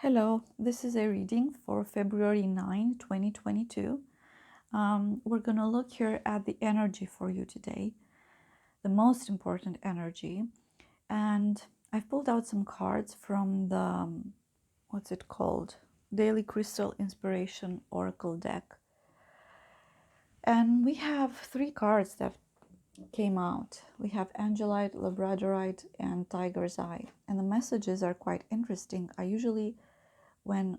Hello, this is a reading for February 9, 2022. We're going to look here at the energy for you today, the most important energy. And I've pulled out some cards from the, what's it called? Daily Crystal Inspiration Oracle deck. And we have three cards that came out. We have Angelite, Labradorite, and Tiger's Eye. And the messages are quite interesting. I usually, when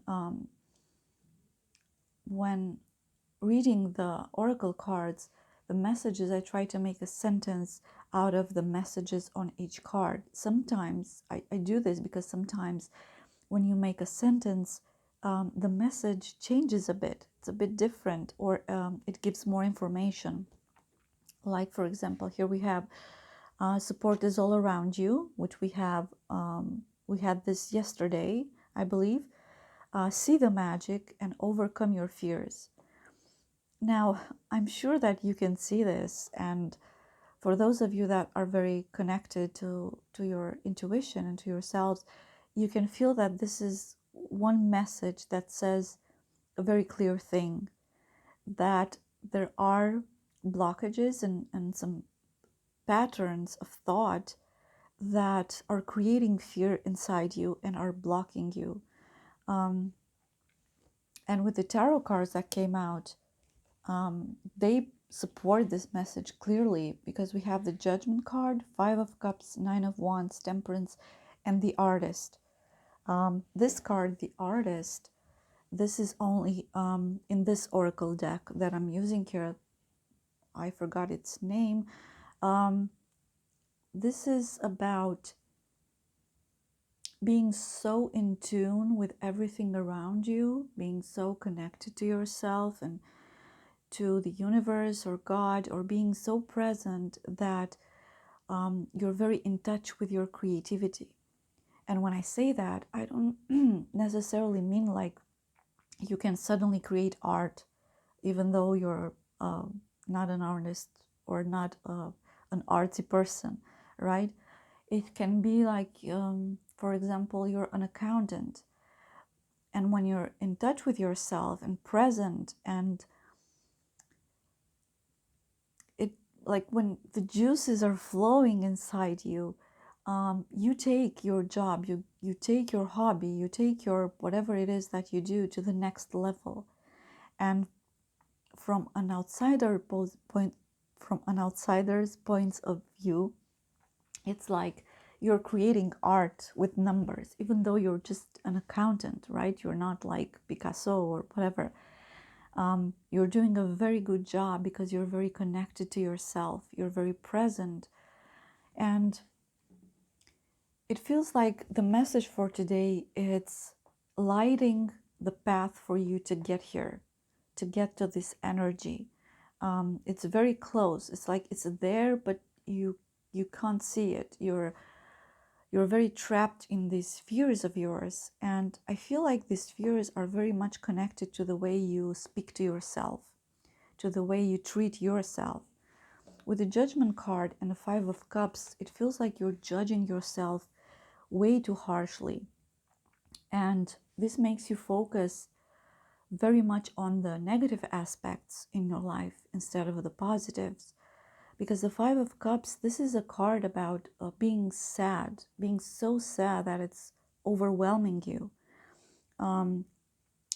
reading the oracle cards, the messages, I try to make a sentence out of the messages on each card. Sometimes I do this because sometimes when you make a sentence, the message changes a bit. It's a bit different, or it gives more information. Like, for example, here we have support is all around you, which we had this yesterday, I believe. See the magic and overcome your fears. Now, I'm sure that you can see this, and for those of you that are very connected to your intuition and to yourselves, you can feel that this is one message that says a very clear thing, that there are blockages and some patterns of thought that are creating fear inside you and are blocking you. And with the tarot cards that came out, they support this message clearly because we have the Judgment card, Five of Cups, Nine of Wands, Temperance, and the Artist. This card, the Artist, this is only in this oracle deck that I'm using here. I forgot its name. This is about being so in tune with everything around you, being so connected to yourself and to the universe or God, or being so present that you're very in touch with your creativity. And when I say that, I don't necessarily mean like you can suddenly create art, even though you're not an artist or not an artsy person, right? It can be like, for example, you're an accountant. And when you're in touch with yourself and present, and it, like when the juices are flowing inside you, you take your job, you take your hobby, you take your whatever it is that you do to the next level. And from an outsider's points of view, it's like you're creating art with numbers, even though you're just an accountant, right? You're not like Picasso or whatever. You're doing a very good job because you're very connected to yourself. You're very present. And it feels like the message for today, it's lighting the path for you to get here, to get to this energy. It's very close. It's like it's there, but you can't see it. You're very trapped in these fears of yours. And I feel like these fears are very much connected to the way you speak to yourself, to the way you treat yourself. With the Judgment card and the Five of Cups, it feels like you're judging yourself way too harshly. And this makes you focus very much on the negative aspects in your life instead of the positives. Because the Five of Cups, this is a card about being sad, being so sad that it's overwhelming you.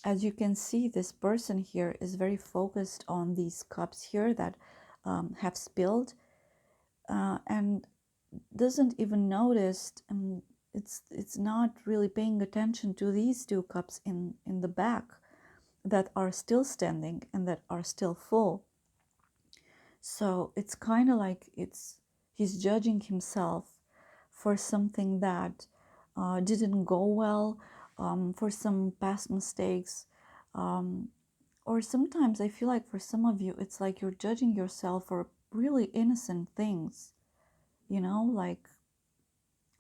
As you can see, this person here is very focused on these cups here that have spilled, and doesn't even notice. It's not really paying attention to these two cups in the back that are still standing and that are still full. So it's kind of like he's judging himself for something that didn't go well, for some past mistakes, or sometimes I feel like for some of you it's like you're judging yourself for really innocent things, like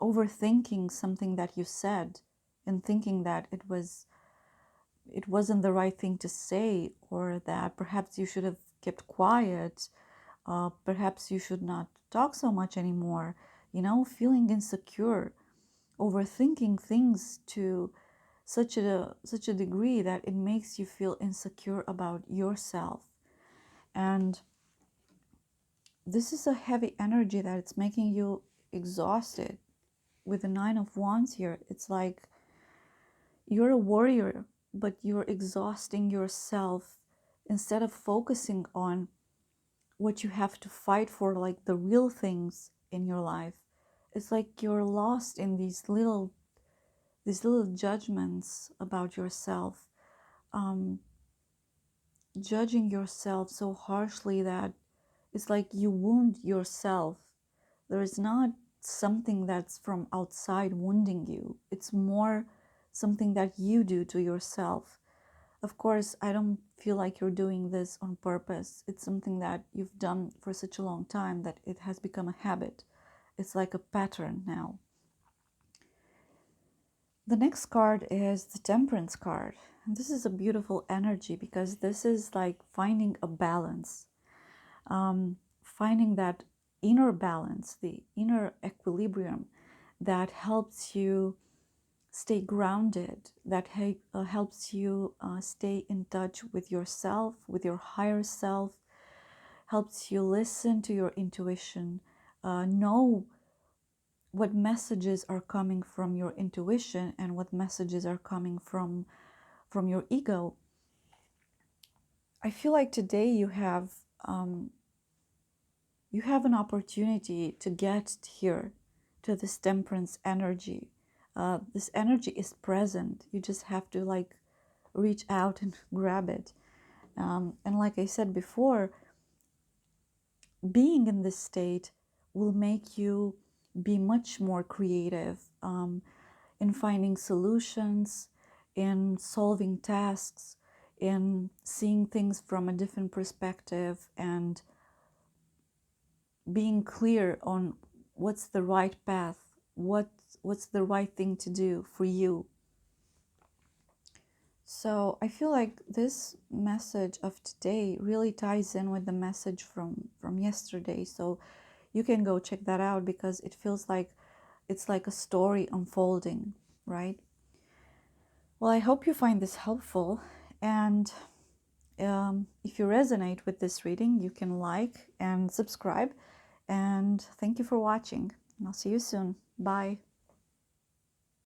overthinking something that you said and thinking that it wasn't the right thing to say, or that perhaps you should have kept quiet, perhaps you should not talk so much anymore, feeling insecure, overthinking things to such a degree that it makes you feel insecure about yourself. And this is a heavy energy that it's making you exhausted. With the Nine of Wands here, it's like you're a warrior, but you're exhausting yourself instead of focusing on what you have to fight for, like the real things in your life. It's like you're lost in these little judgments about yourself, um, judging yourself so harshly that it's like you wound yourself. There is not something that's from outside wounding you, it's more something that you do to yourself. Of course, I don't feel like you're doing this on purpose. It's something that you've done for such a long time that it has become a habit. It's like a pattern now. The next card is the Temperance card. And this is a beautiful energy because this is like finding a balance, finding that inner balance, the inner equilibrium that helps you stay grounded, that helps you stay in touch with yourself, with your higher self, helps you listen to your intuition, know what messages are coming from your intuition and what messages are coming from your ego. I feel like today you have an opportunity to get here, to this temperance energy. This energy is present. You just have to like reach out and grab it. And like I said before, being in this state will make you be much more creative in finding solutions, in solving tasks, in seeing things from a different perspective, and being clear on what's the right path, what's the right thing to do for you. So I feel like this message of today really ties in with the message from yesterday. So you can go check that out because it feels like it's like a story unfolding, right? Well, I hope you find this helpful, and if you resonate with this reading, you can like and subscribe. And thank you for watching. And I'll see you soon. Bye.